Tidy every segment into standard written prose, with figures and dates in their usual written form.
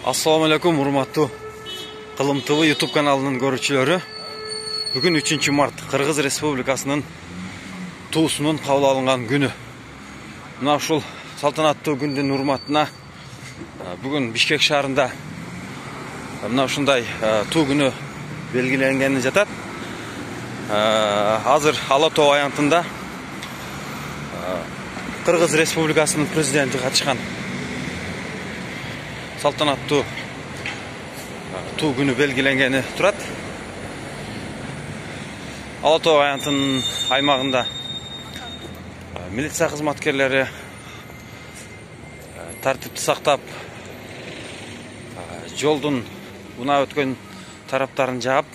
Assalamu alaikum, урматтуу Кылым ТВ YouTube каналынын көрүүчүлөрү. Бүгүн 3 март Кыргыз Республикасынын туусунун кабыл алынган күнү. Мына ушул салтанаттуу күндүн урматына бүгүн Бишкек шаарында мына ушундай туу күнү белгиленгени жатат. Азыр Ала Тоо аянтында Кыргыз Республикасынын президенти катышкан салтанаттуу туу күнү белгиленгени турат. Ала Тоо аянтынын аймагында милиция кызматкерлери тартипти сактап, жолдун унаа өткөн тараптарын жаап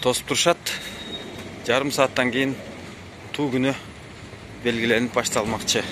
тосуп турушат. Жарым сааттан кийин туу күнү белгиленип башталмакчы.